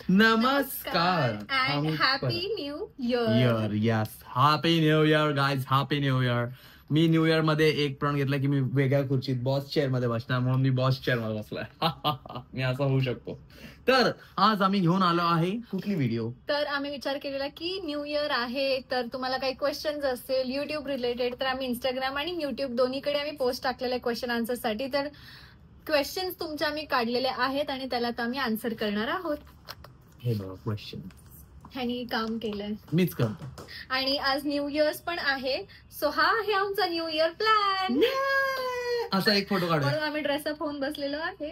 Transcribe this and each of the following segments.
नमस्कार and happy new year. Yes, happy new year guys, happy new year. Me new year मध्ये एक प्रण घेतला की मी वेगळ्या खुर्चीत बॉस चेअर मध्ये बसणार, म्हणून मी बॉस चेअर मध्ये बसलाय. मी असं होऊ शकतो. तर आज आम्ही घेऊन आलो आहे कुठली व्हिडिओ. तर आम्ही विचार केलेला की न्यू इयर आहे, तर तुम्हाला काही क्वेश्चन्स असतील युट्यूब रिलेटेड, तर आम्ही इंस्टाग्राम आणि युट्यूब दोन्हीकडे आम्ही पोस्ट टाकलेले क्वेश्चन आन्सर साठी. तर क्वेश्चन्स तुमचे आम्ही काढलेले आहेत आणि त्याला आता आम्ही आन्सर करणार आहोत. हे बघा क्वेश्चन ह्यानी काम केलंय, मीच करतो. आणि आज न्यू इयर्स पण आहे, सो हा आहे आमचा न्यू इयर प्लॅन. असा एक फोटो काढू. म्हणून आम्ही ड्रेसअप होऊन बसलेलो आहे.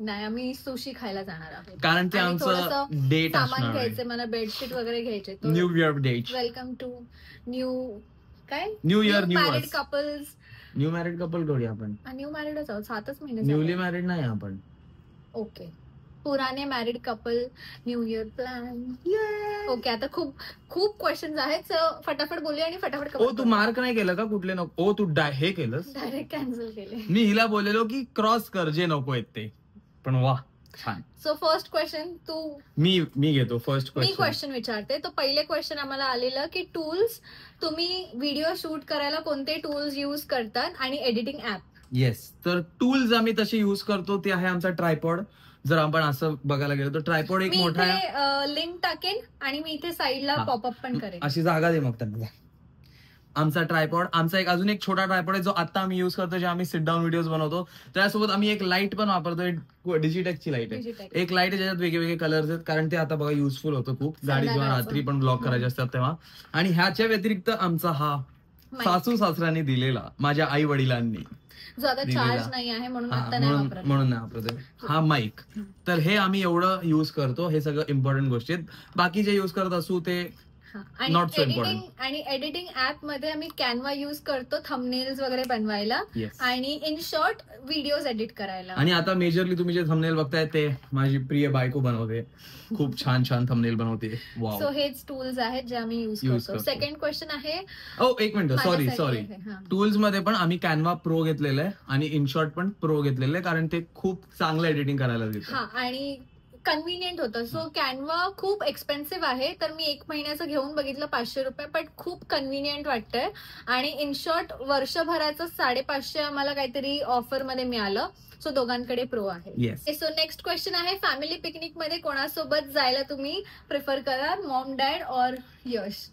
नाही, आम्ही सुशी खायला जाणार आहोत, कारण ते आमचं डेट सामान घ्यायचे, मला बेडशीट वगैरे घ्यायचे. New year date. Welcome to new new year new married couples. New married couple थोडी आपण. न्यू मॅरिडच आहोत, 7च महिने. न्यूली मॅरिड नाही आपण. ओके, पुराने married couple new year plan. Okay, आता खूप खूप क्वेश्चन्स आहेत, फटाफट बोलूया आणि फटाफट. ओ तू मार्क नाही केलं का कुठले नको? ओ तू हे केलंस, डायरेक्ट कॅन्सल केले. मी हिला बोललेलो की क्रॉस कर जे नको आहेत ते, पण वा छान. सो फर्स्ट क्वेश्चन मी घेतो. फर्स्ट मी क्वेश्चन विचारते. तो पहिले क्वेश्चन आम्हाला आलेलं की टूल्स, तुम्ही व्हिडिओ शूट करायला कोणते टूल्स युज करतात आणि एडिटिंग ऍप. येस, तर टूल्स आम्ही तसे युज करतो ते आहे आमचा ट्रायपॉड. जर आपण असं बघायला गेलो तर ट्रायपॉड एक मोठा आहे, लिंक टाकेन आणि मी इथे साईडला पॉपअप पण करेन. अशी जागा दे मग त्यांना. आमचा ट्रायपॉड, आमचा अजून एक छोटा ट्रायपॉड आहे जो आता आम्ही युज करतो, जे आम्ही सिट डाऊन व्हिडिओज बनवतो. त्यासोबत आम्ही एक लाईट पण वापरतो, डिजिटेकची लाईट आहे. एक लाईट आहे ज्याच्यात वेगवेगळे कलर्स आहेत, कारण ते आता बघा युजफुल होतं खूप, गाडी जेव्हा रात्री पण ब्लॉक करायचे असतात तेव्हा. आणि ह्याच्या व्यतिरिक्त आमचा हा सासू सासऱ्यांनी दिलेला, माझ्या आई वडिलांनी, जो आता चार्ज नाही आहे म्हणून नाही वापरत, हा माईक. तर हे आम्ही एवढं युज करतो. हे सगळं इम्पॉर्टंट गोष्टी आहेत. बाकी जे युज करत असू ते नॉट सो इम्पॉर्टंट. आणि एडिटिंग ऍप मध्ये आम्ही कॅनवा युज करतो थंबनेल्स वगैरे बनवायला आणि इन शॉर्ट व्हिडिओज एडिट करायला. आणि आता मेजरली तुम्ही जे थंबनेल बघताय ते माझी प्रिय बायको बनवते, खूप छान छान थंबनेल बनवते. सो हेच टूल्स आहेत जे आम्ही युज करतो. सेकंड क्वेश्चन आहे, एक मिनिट, सॉरी, टूल्स मध्ये पण आम्ही कॅनवा प्रो घेतलेलं आहे आणि इनशॉट पण प्रो घेतलेलं आहे, कारण ते खूप चांगलं एडिटिंग करायला देतं आणि कन्व्हिनियंट होतं. सो कॅनवा खूप एक्सपेन्सिव्ह आहे, तर मी 1 महिन्याचं घेऊन बघितलं 500 रुपये, पण खूप कन्व्हिनियंट वाटतंय. आणि इनशॉर्ट वर्षभराचं 550 आम्हाला काहीतरी ऑफर मध्ये मिळालं. सो दोघांकडे प्रो आहे. सो नेक्स्ट क्वेश्चन आहे, फॅमिली पिकनिक मध्ये कोणासोबत जायला तुम्ही प्रिफर कराल, मॉम डॅड और यश?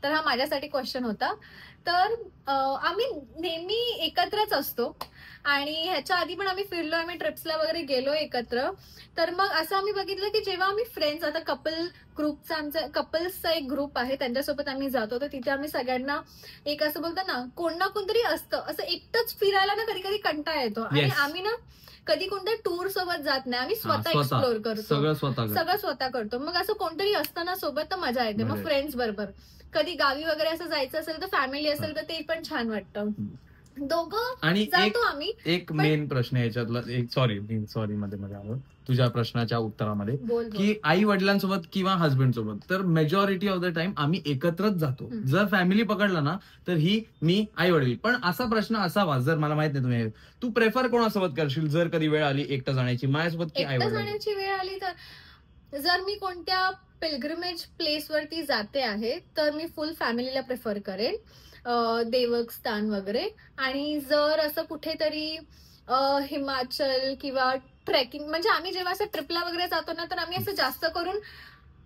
तर हा माझ्यासाठी क्वेश्चन होता. तर आम्ही नेहमी एकत्रच असतो आणि ह्याच्या आधी पण आम्ही फिरलो, आम्ही ट्रिप्सला वगैरे गेलो एकत्र. तर मग असं आम्ही बघितलं की जेव्हा आम्ही फ्रेंड्स, आता ग्रुपचा आमचा कपल्सचा एक ग्रुप आहे, त्यांच्यासोबत आम्ही जातो, तर तिथे आम्ही सगळ्यांना एक असं बोलतो ना, कोण ना कोणतरी असतं. असं एकटंच फिरायला ना कधी कधी कंटाळा येतो, आणि आम्ही ना कधी कोणत्या टूर सोबत जात नाही, आम्ही स्वतः एक्सप्लोर करतो, सगळं स्वतः करतो. मग असं कोणतरी असताना सोबत तर मजा येते. मग फ्रेंड्स बरोबर कधी गावी वगैरे असं जायचं असेल तर, फॅमिली असेल तर ते पण छान वाटतं. दोघं आणि जातो आम्ही. एक मेन प्रश्न याच्यातला, सॉरी मध्ये आलो तुझ्या प्रश्नाच्या उत्तरामध्ये, की आई वडिलांसोबत किंवा हस्बंड सोबत, तर मेजॉरिटी ऑफ द टाइम आम्ही एकत्रच जातो. जर फॅमिली पकडलं ना तर ही मी आई वडील. पण असा प्रश्न असावा, जर मला माहित नाही तुम्ही, तू प्रेफर कोणासोबत करशील जर कधी वेळ आली एकटा जाण्याची, माझ्यासोबत की आई वडील जाण्याची वेळ आली? तर जर मी कोणत्या पिलग्रिमेज प्लेस वरती जाते आहे तर मी फुल फॅमिलीला प्रेफर करेन, देवस्थान वगैरे. आणि जर असं कुठेतरी हिमाचल किंवा ट्रेकिंग, म्हणजे आम्ही जेव्हा असं ट्रिपला वगैरे जातो ना, तर आम्ही असं जास्त करून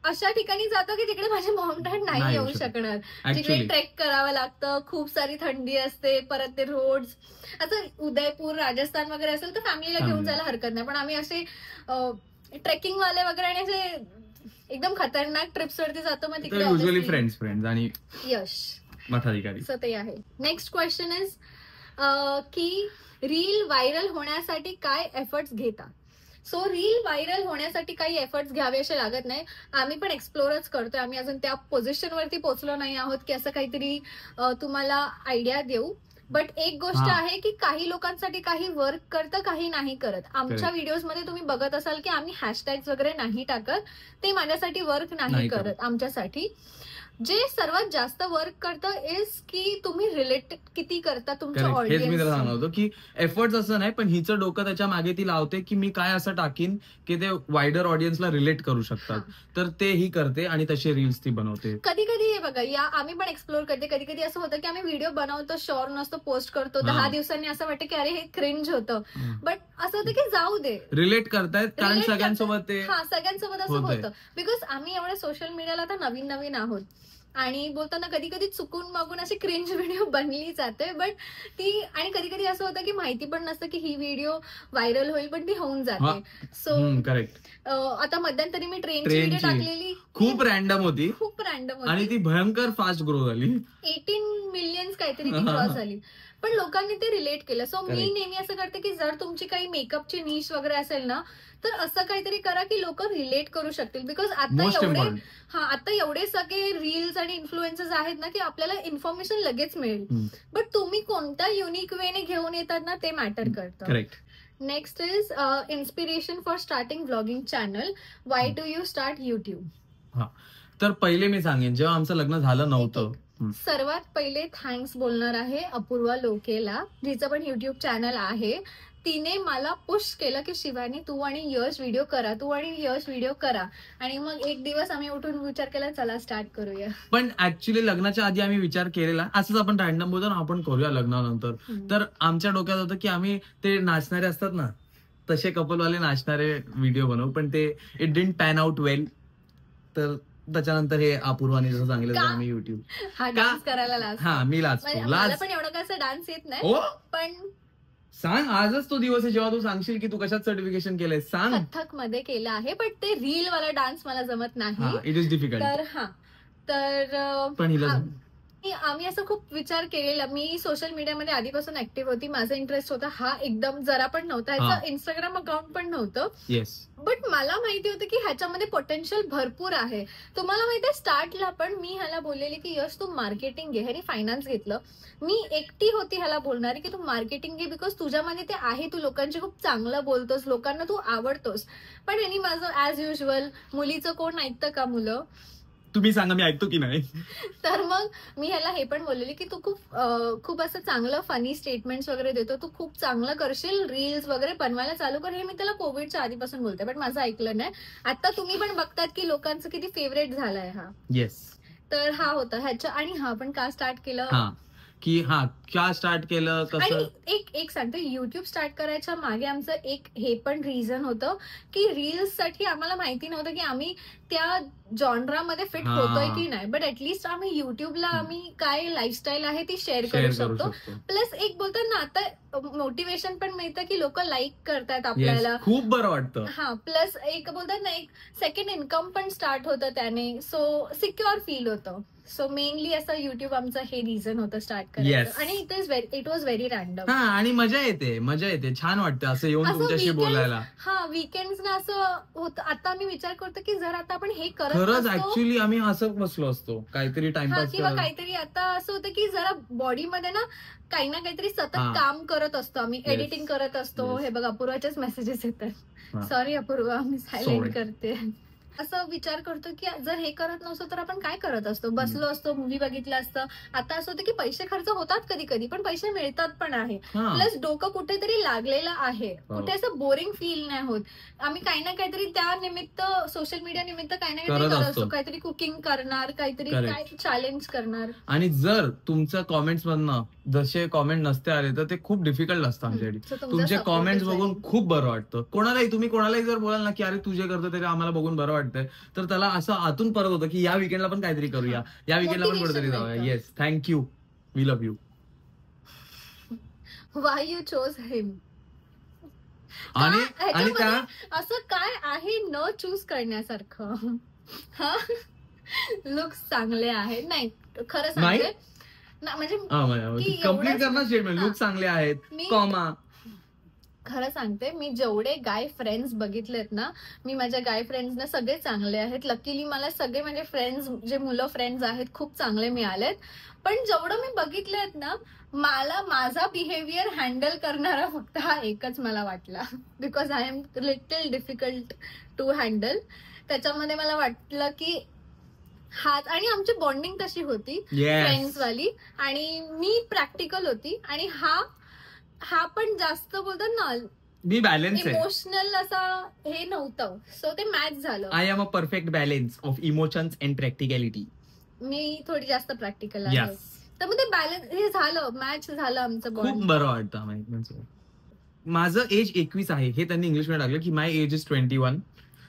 अशा ठिकाणी जातो की तिकडे माझे मॉम डॅड नाही येऊ शकणार, तिकडे ट्रेक करावं लागतं, खूप सारी थंडी असते, परत ते रोड्स. असं उदयपूर राजस्थान वगैरे असेल तर फॅमिलीला घेऊन जायला हरकत नाही. पण आम्ही असे ट्रेकिंग वाले वगैरे आणि असे एकदम खतरनाक ट्रिप्स वरती जातो, मग तिकडे युजली फ्रेंड्स आणि यश मठाधिकारी. सो ते आहे. नेक्स्ट क्वेश्चन इज की रील व्हायरल होण्यासाठी काय एफर्ट्स घेता? सो रील व्हायरल होण्यासाठी काही एफर्ट्स घ्यावे असे लागत नाही, आम्ही पण एक्सप्लोरच करतोय. आम्ही अजून त्या पोझिशनवरती पोहोचलो नाही आहोत की असं काहीतरी तुम्हाला आयडिया देऊ. बट एक गोष्ट आहे की काही लोकांसाठी काही वर्क करतं, काही नाही करत. आमच्या व्हिडिओजमध्ये तुम्ही बघत असाल की आम्ही हॅशटॅग्स वगैरे नाही टाकत, ते माझ्यासाठी वर्क नाही करत आमच्यासाठी. जे सर्वात जास्त वर्क करतं इज की तुम्ही रिलेट किती करता तुमच्या Correct. हेच मी त्याला सांगणार ऑडियन्स. होतो की एफर्ट्स असं नाही, पण हिचं डोकं त्याच्या मागे ती लावते की मी काय असं टाकीन की ते वायडर ऑडियन्सला रिलेट करू शकतात. तर ते ही करते आणि तसे रील्स ती बनवते. कधी कधी हे बघा, या आम्ही पण एक्सप्लोर करते. कधी कधी असं होतं की आम्ही व्हिडिओ बनवतो, शॉर्ट नसतो, पोस्ट करतो, 10 दिवसांनी असं वाटतं की अरे हे क्रिंज होतं. बट असं होतं की जाऊ दे, रिलेट करतायत कारण Relate सगळ्यांसोबत ते हा सगळ्यांसोबत असं होतंय. होतं. बिकॉज आम्ही एवढ्या सोशल मीडियाला आता नवीन नवीन आहोत आणि बोलताना कधी कधी चुकून मागून अशी क्रिंज व्हिडिओ बनली जाते. बट ती, आणि कधी कधी असं होतं की माहिती पण नसतं की ही व्हिडिओ व्हायरल होईल, पण ती होऊन जाते. So correct. आता मध्यंतरी मी ट्रेनची व्हिडिओ ट्रेनची. टाकलेली, खूप रॅन्डम होती खूप रॅन्डम आणि होती. ती भयंकर फास्ट ग्रो झाली. 18 मिलियन्स काहीतरी ती क्रॉस झाली. पण लोकांनी ते रिलेट केलं. सो मी Correct. नेहमी असं करते की जर तुमची काही मेकअपची निश वगैरे असेल ना, तर असं काहीतरी करा की लोक रिलेट करू शकतील. बिकॉज आता मोस्ट एवढे इम्पॉर्टंट. आता एवढे सगळे रील्स आणि इन्फ्लुएन्सर्स आहेत ना की आपल्याला इन्फॉर्मेशन लगेच मिळेल. बट तुम्ही कोणत्या युनिक वेने घेऊन येतात ना, ते मॅटर करतं. Correct. Next is inspiration for starting blogging channel. Why do you start YouTube? तर पहिले मी सांगेन, जेव्हा आमचं लग्न झालं नव्हतं, सर्वात पहिले थँक्स बोलणार आहे अपूर्वा लोकेला, जिचं पण युट्यूब चॅनल आहे. तिने मला पुश केलं की शिवानी तू आणि यश व्हिडिओ करा, तू आणि यश व्हिडिओ करा. आणि मग एक दिवस आम्ही उठून विचार केला चला स्टार्ट करूया. पण ऍक्च्युली लग्नाच्या आधी आम्ही विचार केलेला, असंच आपण रॅन्डम बोलतो ना आपण करूया लग्नानंतर. तर आमच्या डोक्यात होतं की आम्ही ते नाचणारे असतात ना, तसे कपलवाले नाचणारे व्हिडिओ बनवू, पण ते इट डिडंट पॅन आउट वेल. तर त्याच्यानंतर हे अपूर्वाने जसं सांगितलं का? आम्ही युट्यूब हा डान्स करायला लास्ट. हा मी लाजतो. मला लाज पण एवढं कसं डान्स येत नाही, ओ पण सांग, आजच तो दिवस आहे जेव्हा तू सांगशील की तू कशात सर्टिफिकेशन केलंय. सांग. कथ्थक मध्ये केलं आहे, बट ते रील वाला डान्स मला जमत नाही. It is difficult. तर पण हिला आम्ही असं खूप विचार केलेला. मी सोशल मीडियामध्ये आधीपासून ऍक्टिव्ह होती, माझा इंटरेस्ट होता. हा एकदम जरा पण नव्हता, ह्याचं इंस्टाग्राम अकाउंट पण नव्हतं. येस. बट मला माहिती होतं की ह्याच्यामध्ये पोटेन्शियल भरपूर आहे. तुम्हाला माहितीये स्टार्टला पण मी ह्याला बोललेली की यश तू मार्केटिंग घे. ह्यानी फायनान्स घेतलं. मी एकटी होती ह्याला बोलणारी की तू मार्केटिंग घे, बिकॉज तुझ्यामध्ये ते आहे, तू लोकांशी खूप चांगलं बोलतोस, लोकांना तू आवडतोस. पण ह्यानी माझं ऍज युजल, मुलीचं कोण ऐकतं का मुलं, तुम्ही सांगा मी ऐकतो की नाही. तर मग मी ह्याला हे पण बोललेली की तू खूप असं चांगलं फनी स्टेटमेंट्स वगैरे देतो, तू खूप चांगलं करशील, रील्स वगैरे बनवायला चालू कर. हे मी त्याला कोविडच्या आधीपासून बोलते, पण माझं ऐकलं नाही. आता तुम्ही पण बघतात की लोकांचं किती फेवरेट झालाय हा. येस. तर हा होता ह्याच्या. आणि हा पण का स्टार्ट केलं की का स्टार्ट केलं कसं. आणि एक सांगते, युट्यूब स्टार्ट करायच्या मागे आमचं एक हे पण रिझन होतं की रील्स साठी आम्हाला माहिती नव्हतं की आम्ही त्या जॉनरामध्ये फिट होतोय की नाही. बट ऍटलीस्ट आम्ही युट्यूबला आम्ही काय लाईफस्टाईल आहे ती शेअर करू शकतो. प्लस एक बोलतात ना, आता मोटिवेशन पण मिळतं की लोक लाईक करतात आपल्याला, खूप बरं वाटतं. प्लस एक बोलतात ना, एक सेकंड इन्कम पण स्टार्ट होतं त्याने. सो सिक्युअर फील होतं. सो मेनली असं युट्यूब आमचं हे रिझन होतं स्टार्ट करायचं. आणि इट वॉज व्हेरी रॅन्डम. आणि मजा येते, छान वाटतं असं येऊन तुमच्याशी बोलायला. वीकेंड्स ना असं होतं. आता आम्ही विचार करतो की जर आता आपण हे खरंच ऍक्च्युली आम्ही असं बसलो असतो काहीतरी टाइमपास किंवा काहीतरी. आता असं होतं की जरा बॉडीमध्ये ना काही ना काहीतरी सतत काम करत असतो. आम्ही एडिटिंग करत असतो. हे बघा अपूर्वाच्याच मेसेजेस येतात. सॉरी अपूर्वा, मी सायलेंट करते. असं विचार करतो की जर हे करत नसतो तर आपण काय करत असतो, बसलो असतो, मूवी बघितलं असतं. आता असं होतं की पैसे खर्च होतात कधी कधी, पण पैसे मिळतात पण आहे. प्लस डोकं कुठेतरी लागलेलं आहे, कुठे असं बोरिंग फील नाही होत. आम्ही काही ना काहीतरी त्या निमित्त, सोशल मीडिया निमित्त काही ना काहीतरी करत असतो. काहीतरी कुकिंग करणार, काहीतरी काय चॅलेंज करणार. आणि जर तुमचं कॉमेंट्स मधनं जसे कॉमेंट नसते आले तर ते खूप डिफिकल्ट असतं आमच्यासाठी. तुमचे कॉमेंट्स बघून खूप बरं वाटतं. तुम्ही कोणालाही जर बोलाल ना की अरे तुझे करतो तरी आम्हाला बघून बरं वाटतंय, तर त्याला असं आतून परत होतं की या विकेंडला पण काहीतरी करूया, या विकेंडला पण कुठेतरी जाऊया. Yes, thank you, we love you. Why you chose him. आणि त्या असं काय आहे न चूज करण्यासारखं. लुक्स चांगले आहेत. नाही खरं सांगते, म्हणजे कम्प्लीट करणार स्टेटमेंट, लुक चांगले आहेत, कॉमा. खरं सांगते, मी जेवढे गाय फ्रेंड्स बघितलेत ना, मी माझ्या गाय फ्रेंड्सना सगळे चांगले आहेत. लकीली मला सगळे माझे फ्रेंड्स, जे मुलं फ्रेंड्स आहेत, खूप चांगले मिळालेत. पण जेवढं मी बघितलेत ना, मला माझा बिहेवियर हँडल करणारा फक्त हा एकच मला वाटला. Because I am little difficult to handle. त्याच्यामध्ये मला वाटलं की हाच, आणि आमची बॉन्डिंग तशी होती फ्रेंड्स वाली, आणि मी प्रॅक्टिकल होती, आणि हा पण जास्त बोलतात ना मी बॅलन्स आहे, इमोशनल असा हे नव्हतं, सो ते मॅच झालं. I am a perfect balance of emotions and practicality. मी थोडी जास्त प्रॅक्टिकल आहे, तर मग ते बॅलन्स हे झालं, मॅच झालं आमचं बॉन्ड. खूप बरं वाटतं. माझं एज 21 आहे हे त्यांनी इंग्लिश मध्ये टाकलं की माय एज इज 21.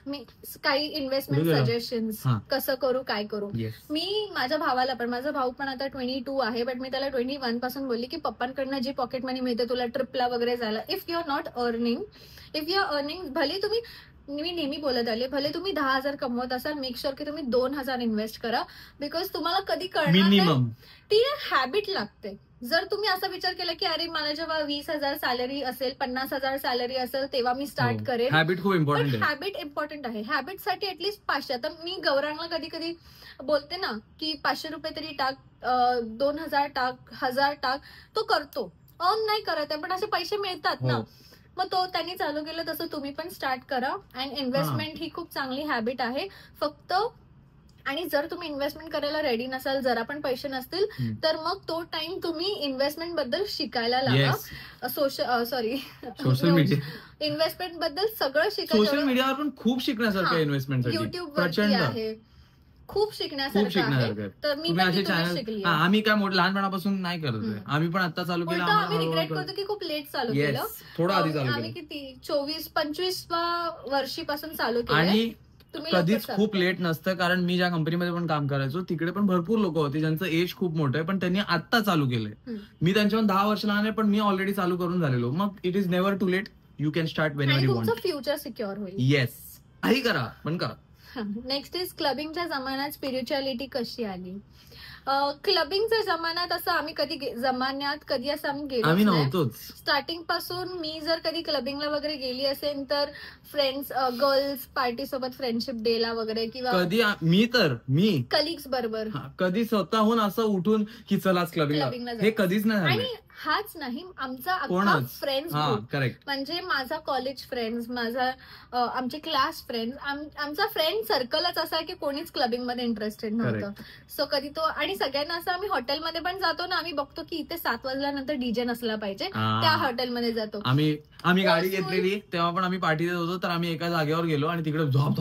मी काही इन्व्हेस्टमेंट सजेशन्स कसं करू, काय करू. मी माझ्या भावाला पण, माझा भाऊ पण आता 22 आहे, बट मी त्याला 21 पासून बोलली की पप्पांकडनं जी पॉकेट मनी मिळते तुला ट्रिपला वगैरे जायला, if you are not earning, if you are earning, भले तुम्ही, मी नेहमी बोलत आले, भले तुम्ही 10,000 कमवत असाल, मेक शुअर की तुम्ही 2,000 इन्व्हेस्ट करा, बिकॉज तुम्हाला कधी कळणार नाही, ती हॅबिट लागते. जर तुम्ही असा विचार केला की अरे मला जेव्हा 20,000 सॅलरी असेल, 50,000 सॅलरी असेल, तेव्हा मी स्टार्ट करेन. हॅबिट खूप इम्पॉर्टंट आहे. हॅबिट इम्पॉर्टंट आहे. हॅबिटसाठी ऍटलीस्ट 500. आता मी गौरांगला कधी कधी बोलते ना की 500 रुपये तरी टाक, 2,000 टाक, 1,000 टाक, तो करतो. अर्न नाही करत आहे पण असे पैसे मिळतात ना, मग तो त्यांनी चालू केलं तसं तुम्ही पण स्टार्ट करा. अँड इन्व्हेस्टमेंट ही खूप चांगली हॅबिट आहे फक्त. आणि जर तुम्ही इन्व्हेस्टमेंट करायला रेडी नसाल, जरा पण पैसे नसतील, तर मग तो टाइम तुम्ही इन्व्हेस्टमेंट बद्दल शिकायला लागा. सोशल मीडिया इन्व्हेस्टमेंट बद्दल सगळं शिकायचं. सोशल मीडियावर पण खूप शिकण्यासारखं इन्व्हेस्टमेंट युट्यूब वरती आहे, खूप शिकण्यासारखं आहे. तर मी शिकली. आम्ही काय मोठं लहानपणापासून नाही करतोय, आम्ही पण आता चालू केलं. आम्ही रिग्रेट करतो की खूप लेट चालू केलं, थोडं आधी चालू केलं. आम्ही किती 24-25 वर्षीपासून चालू केलं. आणि कधीच खूप लेट नसतं, कारण मी ज्या कंपनीमध्ये पण काम करायचो तिकडे पण भरपूर लोक होते ज्यांचं एज खूप मोठं आहे पण त्यांनी आता चालू केलंय. मी त्यांच्यावर 10 वर्ष लहान आहे पण मी ऑलरेडी चालू करून झालेलो. मग it is never too late, you can start whenever you want. Future secure होईल. येस, काही करा पण करा. नेक्स्ट इज क्लबिंगच्या जमान्यात स्पिरिच्युअलिटी कशी आली. क्लबिंगच्या जमान्यात असं आम्ही कधी असं आम्ही गेलो नव्हतोच. स्टार्टिंग पासून मी जर कधी क्लबिंगला वगैरे गेली असेल तर फ्रेंड्स, गर्ल्स पार्टी सोबत, फ्रेंडशिप डे ला वगैरे, किंवा कधी मी कलिग्स बरोबर, कधी स्वतःहून असं उठून की चला क्लबिंगला, हे कधीच नाही. आणि हाच नाही, आमचा अख्खा फ्रेंड्स ग्रुप, म्हणजे माझा कॉलेज फ्रेंड्स, आमचे क्लास फ्रेंड्स, आमचा फ्रेंड सर्कलच असा आहे की कोणीच क्लबिंग मध्ये इंटरेस्टेड नव्हतं. सो कधी तो, आणि सगळ्यांना असं, आम्ही हॉटेलमध्ये पण जातो ना, आम्ही बघतो की इथे 7 वाजल्यानंतर डीजे नसला पाहिजे, त्या हॉटेलमध्ये जातो. आम्ही गाडी घेतलेली तेव्हा पण आम्ही पार्टी देत होतो, तर आम्ही एका जागेवर गेलो आणि तिकडे झॉप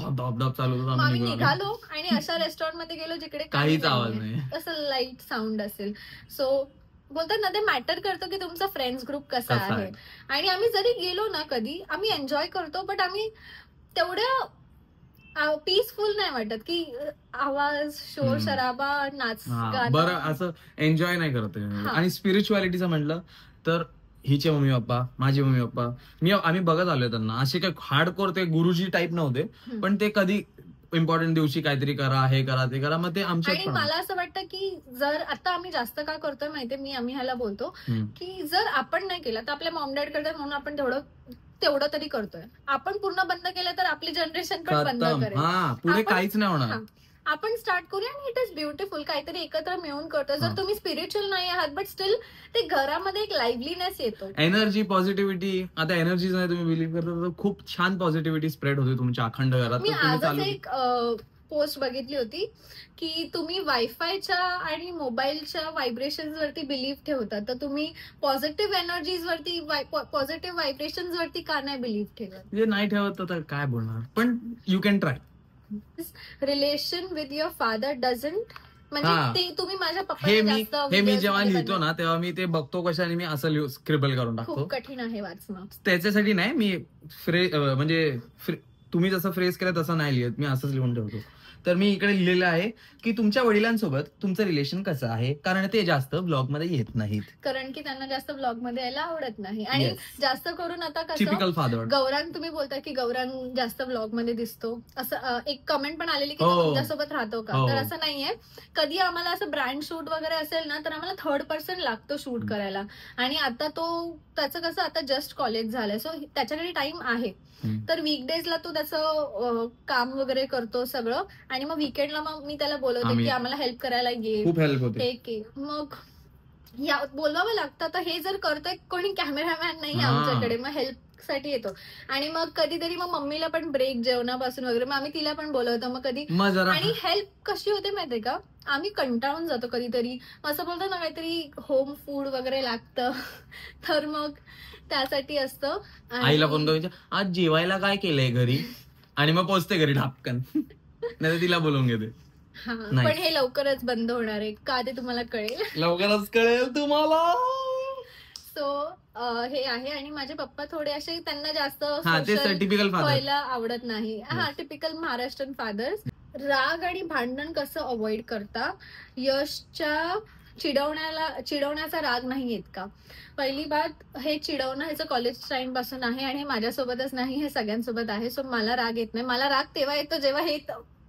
चालू होतो. आम्ही निघालो आणि अशा रेस्टॉरंट मध्ये गेलो जिकडे काहीच आवाज नाही, असं लाईट साऊंड असेल. सो बोलतात ना, ते मॅटर करतो की तुमचा फ्रेंड्स ग्रुप कसा आहे. आणि आम्ही जरी गेलो ना कधी, आम्ही एन्जॉय करतो, बट आम्ही तेवढ्या पीसफुल नाही वाटत की आवाज, शोर शराबा, नाच बरं असं एन्जॉय नाही करत. आणि स्पिरिच्युअलिटीचं म्हटलं तर हिचे मम्मी पप्पा, माझे मम्मी पप्पा, आम्ही बघत आलोय त्यांना. असे काही हार्डकोर ते गुरुजी टाईप नव्हते, पण ते कधी इम्पॉर्टंट दिवशी काहीतरी करा, हे करा, ते करा, मग ते आमच्या. आणि मला असं वाटतं की जर आता आम्ही जास्त काय करतोय माहितीये, आम्ही ह्याला बोलतो की जर आपण नाही केलं तर आपल्या मॉम डॅड करतात म्हणून आपण तेवढं तरी करतोय. आपण पूर्ण बंद केलं तर आपली जनरेशन पण बंद करेल, पुढे काहीच नाही होणार. आपण स्टार्ट करूया आणि इट इज ब्युटिफुल, काहीतरी एकत्र मिळून करतो. जर तुम्ही स्पिरिच्युअल नाही आहात बट स्टील ते घरामध्ये एक लाईव्हलीनेस येतो, एनर्जी, पॉझिटिव्हिटी. आता एनर्जीज नाही तुम्ही बिलीव्ह करता तर खूप छान पॉझिटिव्हिटी स्प्रेड होते तुमच्या अखंड घरात. मी आजच एक पोस्ट बघितली होती की तुम्ही वायफायच्या आणि मोबाईलच्या व्हायब्रेशन्स वरती बिलीव्ह ठेवता, तर तुम्ही पॉझिटिव्ह एनर्जीज वरती, पॉझिटिव्ह व्हायब्रेशन्स वरती का नाही बिलीव्ह ठेवत. नाही ठेवत तर काय बोलणार, पण you can try. Relation with your father doesn't, म्हणजे ते तुम्ही माझ्या पप्पा, हे मी जेव्हा लिहितो ना तेव्हा मी ते बघतो कशाने, मी असं स्क्रिबल करून टाकतो. खूप कठीण आहे वाचणं. त्याच्यासाठी नाही मी म्हणजे तुम्ही जसं फ्रेज केलं तसं नाही लिहित, मी असंच लिहून ठेवतो. तर मी इकडे लिहिलेलं आहे की तुमच्या वडिलांसोबत तुमचं रिलेशन कसं आहे, कारण ते जास्त ब्लॉग मध्ये येत नाहीत, कारण की त्यांना जास्त ब्लॉग मध्ये यायला आवडत नाही. आणि जास्त करून आता टिपिकल फादर. गौरांग, तुम्ही बोलता की गौरांग जास्त ब्लॉग मध्ये दिसतो, असं एक कमेंट पण आलेली की तुमच्यासोबत राहतो का, तर असं नाहीये. कधी आम्हाला असं ब्रँड शूट वगैरे असेल ना तर आम्हाला 3rd पर्सन लागतो शूट करायला. आणि आता त्याचं कसं, आता जस्ट कॉलेज झालंय, सो त्याच्याकडे टाइम आहे, तर वीकडेजला तो त्याचं काम वगैरे करतो सगळं, आणि मग वीकेंडला मग मी त्याला बोलवते की आम्हाला हेल्प करायला ये, खूप हेल्प होते. मग बोलवावं लागतं. तर हे जर करतोय कोणी कॅमेरामॅन नाही आमच्याकडे, मग हेल्प साठी येतो. आणि मग कधीतरी मग मम्मीला पण ब्रेक जेवणापासून वगैरे मग आम्ही तिला पण बोलवतो मग कधी. आणि हेल्प कशी होते माहितीये का, आम्ही कंटाळून जातो कधीतरी, असं बोलतो ना काहीतरी होम फूड वगैरे लागतं तर मग त्यासाठी असतं. आईला फोन करून आज जेवायला काय केलंय घरी, आणि मग पोचते घरी ढापकन, नाही तर तिला बोलवून घेते. पण हे लवकरच बंद होणार आहे का ते तुम्हाला कळेल, लवकरच कळेल तुम्हाला. सो हे आहे. आणि माझे पप्पा थोडे असे, त्यांना जास्त टिपिकल व्हायला आवडत नाही. Typical Maharashtrian fathers. राग आणि भांडण कसं अवॉइड करता? यशच्या चिडवण्याचा राग नाही येत का? पहिली बात, हे चिडवणं ह्याचं कॉलेज टाइम पासून आहे आणि हे माझ्यासोबतच नाही, हे सगळ्यांसोबत आहे. सो मला राग येत नाही. मला राग तेव्हा येतो जेव्हा हे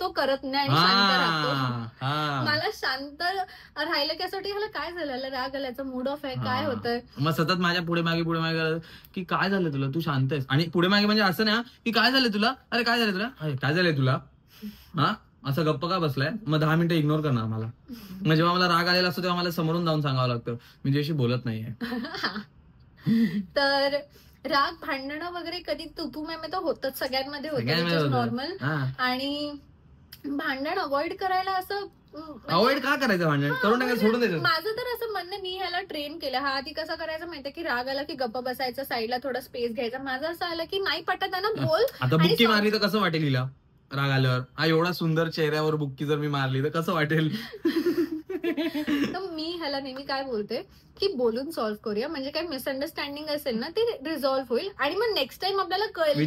तो करत नाही आणि शांत राहतो. मला शांत राहिलं की असं वाटतं ह्याला काय झालं, राग आल्याचा मूड ऑफ आहे, काय होतंय. मग सतत माझ्या पुढे मागे की काय झालं तुला, तू शांत आहेस. आणि पुढे मागे म्हणजे असं ना की काय झालं तुला, अरे काय झालं तुला, काय झालंय तुला, हा असं गप्प का बसलाय. मग 10 मिनिटं इग्नोर करणार मला. मग जेव्हा मला राग आलेला असतो तेव्हा मला समोरून जाऊन सांगावं लागतं मी तुझ्याशी बोलत नाहीये. तर राग भांडणं वगैरे कधी तू तर होतच, सगळ्यांमध्ये होतं, नॉर्मल. आणि भांडण अवॉइड करायला असं अवॉइड का करायचं, भांडण करून टाकायचं, सोडून द्यायचं. माझं तर असं म्हणणं, मी ह्याला ट्रेन केलं. हा आधी कसं करायचं माहितीये की राग आला की गप्प बसायचं, साईडला थोडा स्पेस घ्यायचा. माझं असं आलं की नाही पटत आहे ना, बोल. आता बुक्की मारली तर कसं वाटेल हिला राग आल्यावर, हा एवढा सुंदर चेहऱ्यावर बुक्की जर मी मारली तर कसं वाटेल. तर मी ह्याला नेहमी काय बोलते की बोलून सॉल्व्ह करूया, म्हणजे काय मिसअंडरस्टँडिंग असेल ना ते रिझॉल्व्ह होईल आणि मग नेक्स्ट टाइम आपल्याला कळेल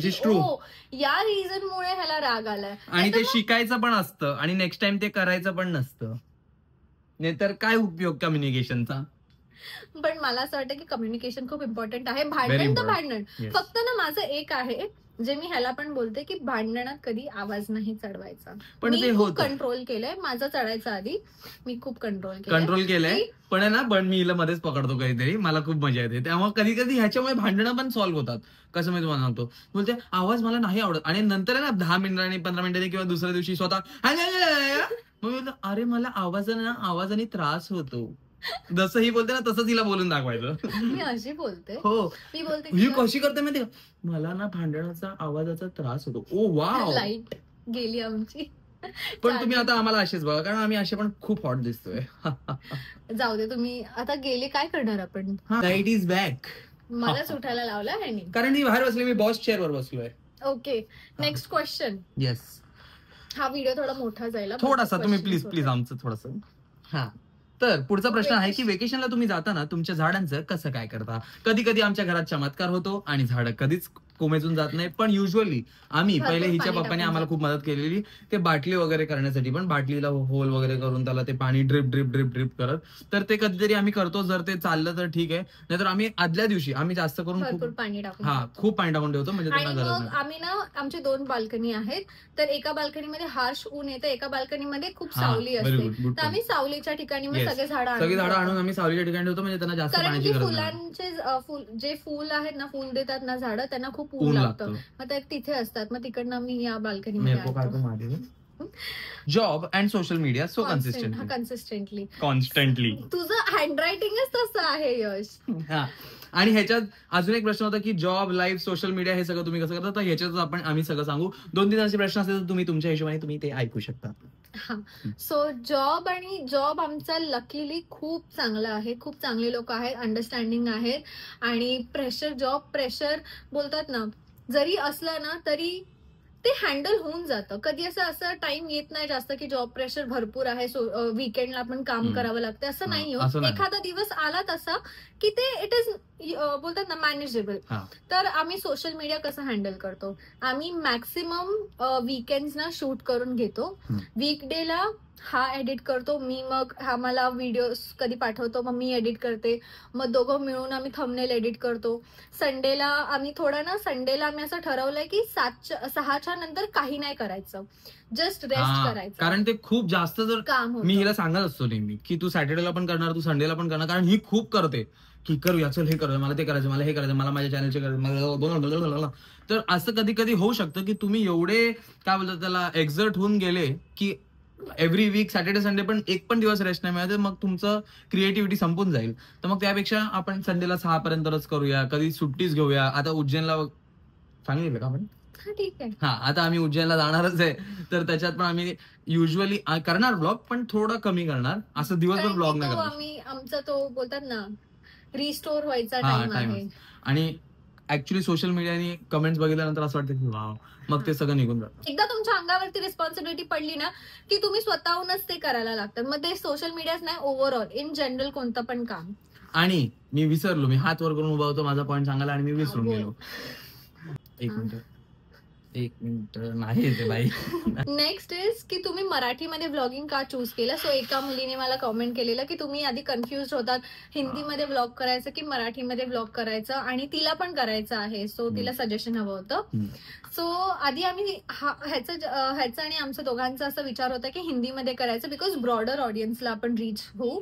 या रिझन मुळे ह्याला राग आलाय. आणि ते शिकायचं पण असतं आणि नेक्स्ट टाइम ते करायचं पण नसतं, नाहीतर काय उपयोग कम्युनिकेशनचा. पण मला असं वाटतं की कम्युनिकेशन खूप इम्पॉर्टंट आहे. भांडण तर भांडण, फक्त ना माझं एक आहे जे मी ह्याला पण बोलते की भांडणात कधी आवाज नाही चढवायचा. पण मी खूप कंट्रोल केलंय, माझं चढायचं आधी मी खूप कंट्रोल केलंय. पण ना पण मी हिला मध्येच पकडतो काहीतरी, मला खूप मजा येते. त्यामुळे कधी कधी ह्याच्यामुळे भांडणं पण सॉल्व्ह होतात. कसं मी तुम्हाला सांगतो, बोलते आवाज मला नाही आवडत, आणि नंतर आहे ना 10 मिनिटांनी 15 मिनिटांनी किंवा दुसऱ्या दिवशी स्वतः मग अरे मला आवाजाने त्रास होतो. जसं ही बोलते ना तसंच हिला बोलून दाखवायचं. मी अशी बोलते. हो, मी बोलते ही कशी करते माहिती, मला ना भांडणाचा आवाजाचा त्रास होतो. ओ वाव, लाईट गेली आमची. पण तुम्ही आता आम्हाला असेच बघा, कारण आम्ही असे पण खूप हॉट दिसतोय. जाऊ दे, तुम्ही आता गेले काय करणार आपण. Light is back. मलाच उठायला लावला आहे, कारण ती बाहेर बसली, मी बॉस चेअर वर बसलोय. Okay, next question. येस, हा व्हिडिओ थोडा मोठा जाईल थोडासा, तुम्ही प्लीज आमचं थोडंसं. हा, तर पुढचा प्रश्न आहे की वेकेशनला तुम्ही जाताना तुमच्या झाडांचं कसं काय करता? कधी कधी आमच्या घरात चमत्कार होतो आणि झाडं कधीच कोमेजून जात नाही, पण युजली आम्ही पहिले हिच्या पप्पाने आम्हाला खूप मदत केलेली ते बाटली वगैरे करण्यासाठी, पण बाटलीला होल वगैरे करून त्याला ते पाणी ड्रिप ड्रिप ड्रिप ड्रिप करत, तर ते कधीतरी आम्ही करतो. जर ते चाललं तर ठीक आहे, नाहीतर आम्ही आदल्या दिवशी आम्ही जास्त करून खूप पाणी टाकून खूप पाणी टाकून ठेवतो. म्हणजे आम्ही ना, आमचे 2 बाल्कनी आहेत, तर एका बाल्कनीमध्ये हार्श ऊन येतं, एका बाल्कनीमध्ये खूप सावली असते, तर आम्ही सावलीच्या ठिकाणी सगळे झाडं आणून आम्ही सावलीच्या ठिकाणी ठेवतो, म्हणजे त्यांना जास्त पाण्याची गरज नाही. फुलांचे जे फूल आहेत ना, फुल देतात ना झाडं, त्यांना खूप ऊन लागतं, मग ते तिथे असतात, मग तिकडनं आम्ही या बाल्कनीमध्ये. Job and social media so consistently तुझं हँडरायटिंगच तसं आहे यश. आणि ह्याच्यात अजून एक प्रश्न होता की जॉब, लाईफ, सोशल मीडिया हे सगळं तुम्ही कसं करता, तर ह्याच्यातच आम्ही सगळं सांगू. 2-3 असे प्रश्न असतील तर तुम्ही तुमच्या हिशोबाने तुम्ही ते ऐकू शकता. सो जॉब आमचा लकीली खूप चांगला आहे, खूप चांगले लोक आहेत, अंडरस्टँडिंग आहेत, आणि जॉब प्रेशर बोलतात ना, जरी असलं ना तरी ते हँडल होऊन जातं. कधी असं टाइम येत नाही जास्त की जॉब प्रेशर भरपूर आहे, वीकेंडला पण काम करावं लागतं, असं नाही होत. एखादा दिवस आला तसा की ते इट इज बोलतात ना मॅनेजेबल. तर आम्ही सोशल मीडिया कसं हँडल करतो, आम्ही मॅक्सिमम वीकेंड्सना शूट करून घेतो. वीकडेला हा एडिट करतो मी, मग हा मला व्हिडिओ कधी पाठवतो, मग मी एडिट करते, मग दोघं मिळून आम्ही थंबनेल एडिट करतो. संडेला आम्ही आम्ही असं ठरवलंय की 6च्या नंतर काही नाही करायचं, जस्ट रेस्ट करायचं, कारण ते खूप जास्त जर काम. मी हिला सांगत असतो नेहमी की तू सॅटर्डेला पण करणार, तू संडेला पण करणार, कारण ही खूप करते की करूया, चल हे करूया, मला ते करायचं, मला हे करायचं, मला माझ्या चॅनलचे करायचं. तर असं कधी कधी होऊ शकतं की तुम्ही एवढे काय बोलतात त्याला एक्झर्ट होऊन गेले की एव्हरी वीक सॅटर्डे संडे पण एक पण दिवस रेस्ट नाही मिळालं, मग तुमचं क्रिएटिव्हिटी संपून जाईल. तर मग त्यापेक्षा आपण संडेला 6 पर्यंतच करूया, कधी सुट्टीच घेऊया. आता उज्जैनला सांगितलं का आपण? ठीक आहे. हा, आता आम्ही उज्जैनला जाणारच आहे, तर त्याच्यात पण आम्ही युजली करणार ब्लॉग, पण थोडं कमी करणार. असं दिवसभर ब्लॉग नाही करणार. आम्ही आमचा तो बोलतात ना रिस्टोर व्हायचा टाइम आहे. आणि ऍक्च्युली सोशल मीडियाने कमेंट्स बघितल्यानंतर असं वाटतं की वाव, मग ते सगळं निघून जातं. एकदा तुमच्या अंगावरती रिस्पॉन्सिबिलिटी पडली ना की तुम्ही स्वतःहूनच ते करायला लागतात. मग ते सोशल मीडियाच नाही, ओव्हरऑल इन जनरल कोणतं पण काम. आणि मी विसरलो, मी हात वर करून उभा होतो माझा पॉईंट सांगायला आणि मी विसरून गेलो. एक मिनिट नाही येते बाई. नेक्स्ट इज की तुम्ही मराठीमध्ये व्लॉगिंग का चूज केलं. सो एका मुलीने मला कमेंट केलेलं की तुम्ही आधी कन्फ्युज होतात हिंदीमध्ये व्लॉग करायचं की मराठीमध्ये व्लॉग करायचं, आणि तिला पण करायचं आहे. सो तिला सजेशन हवं होतं. सो आधी आम्ही ह्याचं आणि आमचं दोघांचा असा विचार होता की हिंदीमध्ये करायचं, बिकॉज ब्रॉडर ऑडियन्सला आपण रीच होऊ.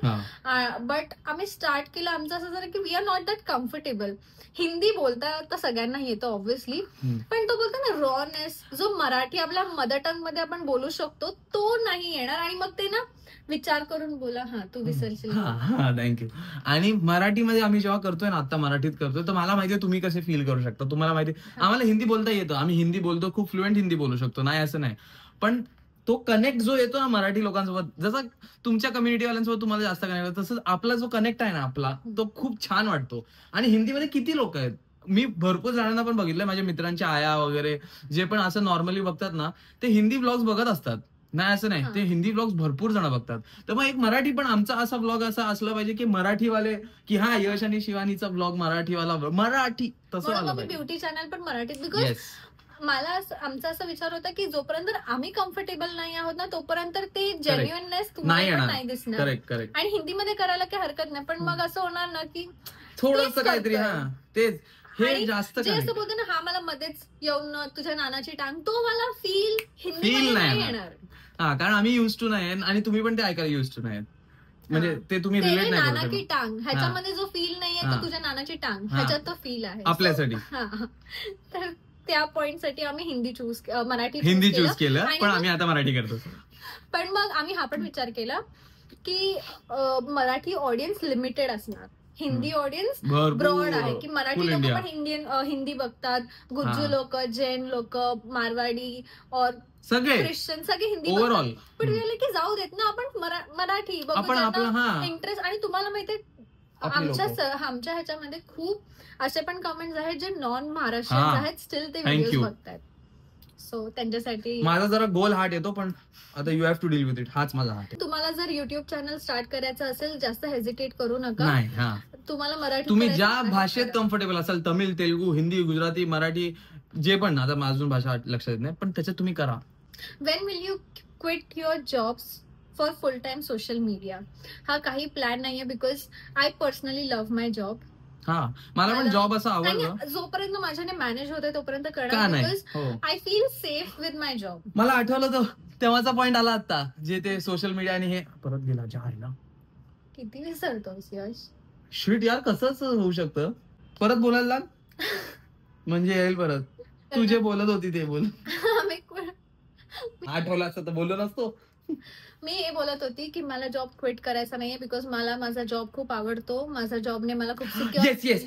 बट आम्ही स्टार्ट केलं आमचं असं झालं की we are not that comfortable. Hindi बोलता तर सगळ्यांना येतं ऑब्व्हियसली, पण तो बोलतो ना रॉनेस, जो मराठी आपल्या मदर टंग मध्ये आपण बोलू शकतो तो नाही येणार. आणि मग ते ना विचार करून बोला. हा, तू विसरशील. थँक्यू. आणि मराठीमध्ये आम्ही जेव्हा करतोय ना, आता मराठीत करतोय, तर मला माहितीये तुम्ही कसे फील करू शकता. तुम्हाला माहिती आम्हाला हिंदी बोलता येतं, आम्ही हिंदी बोलतो, खूप फ्लुएंट हिंदी बोलू शकतो, नाही असं नाही. पण तो कनेक्ट जो येतो ना मराठी लोकांसोबत, जसं तुमच्या कम्युनिटीवाल्यांसोबत तुम्हाला जास्त कनेक्ट होतं, तसंच आपला जो कनेक्ट आहे ना आपला, तो खूप छान वाटतो. आणि हिंदीमध्ये किती लोक आहेत, मी भरपूर जणांना पण बघितलंय, माझ्या मित्रांच्या आया वगैरे जे पण असं नॉर्मली बघतात ना, ते हिंदी ब्लॉग्स बघत असतात. नाही असं नाही, ते हिंदी ब्लॉग्स भरपूर जण बघतात. तर मग एक मराठी पण आमचा असा ब्लॉग असा असला पाहिजे की मराठीवाले, की हा यश आणि शिवानीचा ब्लॉग मराठीवाला, मराठी तसं आलं पाहिजे. ब्युटी चॅनल पण मराठीत, बिकॉज मला आमचा असा विचार होता की जोपर्यंत आम्ही कम्फर्टेबल नाही आहोत ना, तोपर्यंत ते जेन्युइननेस तुम्हाला नाही दिसणार. आणि हिंदीमध्ये करायला काही हरकत नाही, पण मग असं होणार ना की थोडंसं काहीतरी. हा, तेच हे जास्त जे असं बोलतो ना, हा मला मध्येच येऊन तुझ्या नानाची टांग, तो मला फील नाही येणार. हा, कारण आम्ही युज टू नाही आणि तुम्ही पण ते ऐकायला युज टू नाही, म्हणजे ते तुम्ही रिलेट नाही करू शकत. नानाची टांग ह्याच्यामध्ये जो फील नाहीये तो तुझ्या नानाची टांग ह्याच्यात तो फील आहे आपल्यासाठी. तर त्या पॉइंट साठी आम्ही हिंदी चूज केलं, पण आम्ही आता मराठी करतो. पण मग आम्ही हा पण विचार केला की मराठी ऑडियन्स लिमिटेड असणार, हिंदी ऑडियन्स ब्रॉड आहे, की मराठी लोक पण हिंदी बघतात, गुज्जू लोक, जैन लोक, मारवाडी और सगळे ख्रिश्चन सगळे हिंदी ओव्हरऑल. पण की जाऊ देत ना, आपण मराठी बघू, इंटरेस्ट. आणि तुम्हाला माहितीये आमच्या ह्याच्यामध्ये खूप असे पण कमेंट्स आहेत जे नॉन महाराष्ट्रीयन आहेत, स्टील ते व्हिडिओ बघतात. सो त्यांच्यासाठी माझा जरा गोल हार्ट येतो, पण आता you have to deal with it. हाच माझा हार्ट आहे. तुम्हाला जर युट्यूब चॅनल स्टार्ट करायचं असेल, जास्त हेजिटेट करू नका. नाही, तुम्हाला मराठी, तुम्ही ज्या भाषेत कम्फर्टेबल असाल, तमिळ, तेलुगू, हिंदी, गुजराती, मराठी, जे पण, आता अजून भाषा लक्षात येत नाही, पण त्याच्यात तुम्ही करा. Wien will you quit your jobs for full time social media? हा काही प्लॅन नाहीये, because I personally love my job. मला पण जॉब असा आवडला, जोपर्यंत माझ्याने मॅनेज होते तोपर्यंत करणार, because I feel safe with my job. मला आठवलं तर तेव्हाचा पॉइंट आला आता, जे ते सोशल मीडिया आणि हे परत गेला जायला. किती विसरतोस यश? शिट यार, कसंच होऊ शकतं? परत बोलायला लाग, म्हणजे येईल परत. तू जे बोलत होती ते बोल. आठवलं असतं तर बोललो नसतो. मी हे बोलत होती की मला जॉब क्विट करायचा नाहीये, बिकॉज मला माझा जॉब खूप आवडतो. माझा जॉबने मला खूप सिक्युअर. येस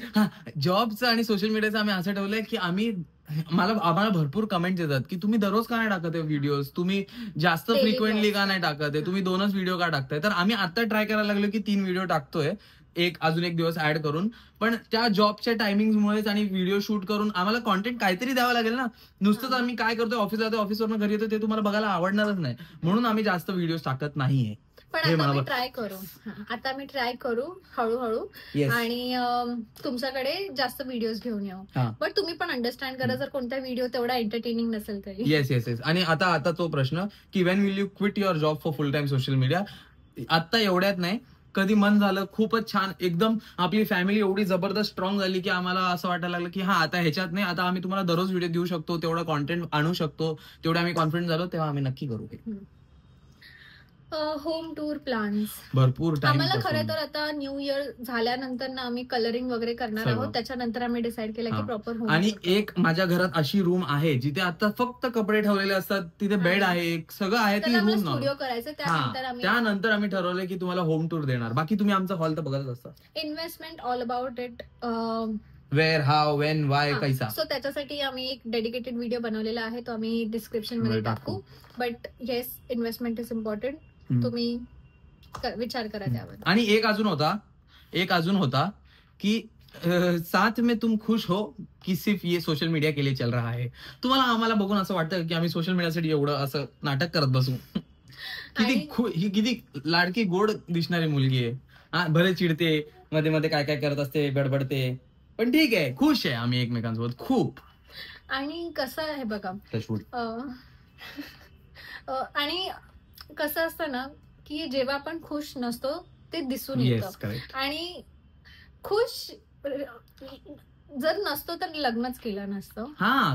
जॉबचं आणि सोशल मीडियाचं आम्ही असं ठेवलंय की आम्हाला भरपूर कमेंट येतात की तुम्ही दररोज का नाही टाकत आहे व्हिडिओज, तुम्ही जास्त फ्रिक्वेंटली का नाही टाकत आहे, तुम्ही 2च व्हिडिओ का टाकताय. तर आम्ही आता ट्राय करायला लागलो की 3 व्हिडिओ टाकतोय, अजून एक दिवस ऍड करून. पण त्या जॉबच्या टायमिंगमुळेच आणि व्हिडिओ शूट करून आम्हाला कॉन्टेंट काहीतरी द्यावं लागेल ना. नुसतंच आम्ही काय करतोय, ऑफिसला जातो, ऑफिसवरून घरी येतो, ते तुम्हाला बघायला आवडणारच नाही, म्हणून आम्ही जास्त व्हिडिओ टाकत नाहीये. पण आता आम्ही ट्राय करू हळूहळू, आणि तुमच्याकडे जास्त व्हिडिओज घेऊन येऊ. पण तुम्ही पण अंडरस्टँड करा जर कोणता व्हिडिओ तेवढा एंटरटेनिंग नसेल तरी. येस. आणि आता तो प्रश्न की Wien will you quit your job for full time social media? आता एवढ्यात नाही, कधी मन झालं, खूपच छान, एकदम आपली फॅमिली एवढी जबरदस्त स्ट्रॉंग झाली की आम्हाला असं वाटायला लागलं की आता ह्याच्यात नाही, आता आम्ही तुम्हाला दररोज व्हिडिओ देऊ शकतो, तेवढा कॉन्टेंट आणू शकतो, तेवढे आम्ही कॉन्फिडंट झालो, तेव्हा आम्ही नक्की करू. होम टूर प्लॅन्स भरपूर टाइम. आम्हाला खरं तर आता न्यू इयर झाल्यानंतर ना आम्ही कलरिंग वगैरे करणार सगळं. आहोत. त्याच्यानंतर आम्ही डिसाईड केलं की प्रॉपर होम. आणि एक माझ्या घरात अशी रूम आहे जिथे आता फक्त कपडे ठेवलेले असतात, तिथे बेड आहे, सगळं आहे, ती रूम स्टुडिओ करायचं. त्यानंतर आम्ही ठरवलंय की तुम्हाला होम टूर देणार. बाकी तुम्ही आमचा हॉल तर बघतच असता. Investment all about it, where, how, when, why, कैसा. सो त्याच्यासाठी आम्ही एक डेडिकेटेड व्हिडिओ बनवलेला आहे, तो आम्ही डिस्क्रिप्शन मध्ये टाकू. But yes, investment is important. तुम्ही विचार करा त्यावर. आणि एक अजून होता की साथ में तुम खुश हो की सिर्फ ये सोशल मीडिया के लिए चल रहा है. तुम्हाला आम्हाला बघून असं वाटतं की आम्ही सोशल मीडियासाठी एवढं असं नाटक करत बसू. ही किती लाडकी गोड दिसणारी मुलगी आहे. भले चिडते, मध्ये मध्ये काय काय करत असते, बडबडते, पण ठीक आहे, खुश आहे आम्ही एकमेकांसोबत खूप. आणि कसं आहे बघा, आणि कसं असतं ना की जेव्हा आपण खुश नसतो ते दिसून येतं. आणि खुश जर नसतो तर लग्नच केलं नसतं.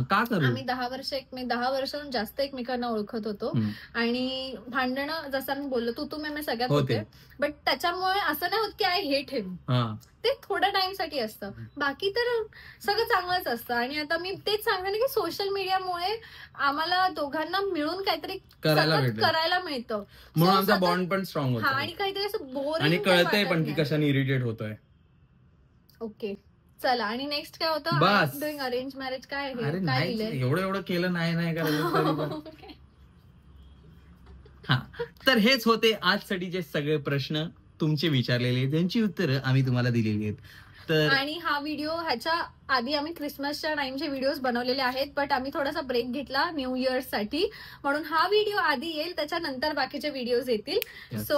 का करू. आम्ही 10 वर्षांहून जास्त एकमेकांना ओळखत होतो. आणि भांडणं, जसं आम्ही बोललो, तू मी सगळ्यात होते. बट त्याच्यामुळे असं नाही होत की आय हेट हिम. ते थोड्या टाइम साठी असतं, बाकी तर सगळं चांगलंच असतं. आणि आता मी तेच सांगते ना की सोशल मीडियामुळे आम्हाला दोघांना मिळून काहीतरी करायला मिळतं, म्हणून आमचा बॉन्ड पण स्ट्रॉंग होतो. आणि काहीतरी असं बोरिंग आणि कळतंय पण की कशाने इरिटेट होतोय. ओके, चला. आणि नेक्स्ट काय होतं, डुईंग अरेंज मॅरेज. काय एवढं केलं नाही करायचं. तर हेच होते आजसाठीचे सगळे प्रश्न तुमचे विचारलेले, त्यांची उत्तरं आम्ही तुम्हाला दिलेली आहेत. तर आणि हा व्हिडिओ, ह्याच्या आधी आम्ही क्रिसमसच्या टाइमचे व्हिडिओज बनवलेले आहेत, बट आम्ही थोडासा ब्रेक घेतला न्यू इयर साठी, म्हणून हा व्हिडिओ आधी येईल, त्याच्यानंतर बाकीचे व्हिडिओज येतील. सो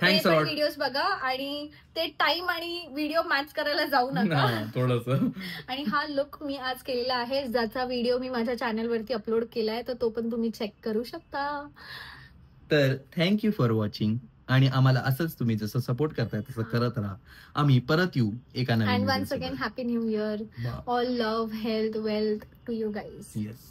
व्हिडिओज बघा आणि ते टाइम आणि व्हिडिओ मॅच करायला जाऊ नका थोडंसं. आणि हा लुक मी आज केलेला आहे, ज्याचा व्हिडिओ मी माझ्या चॅनलवरती अपलोड केलाय, तर तो पण तुम्ही चेक करू शकता. तर थँक्यू फॉर वॉचिंग. आणि आम्हाला असंच तुम्ही जसं सपोर्ट करताय तसं करत राहा. आम्ही परत येऊ एका नवीन. And once again happy new year. All love, health, wealth to you guys. Yes.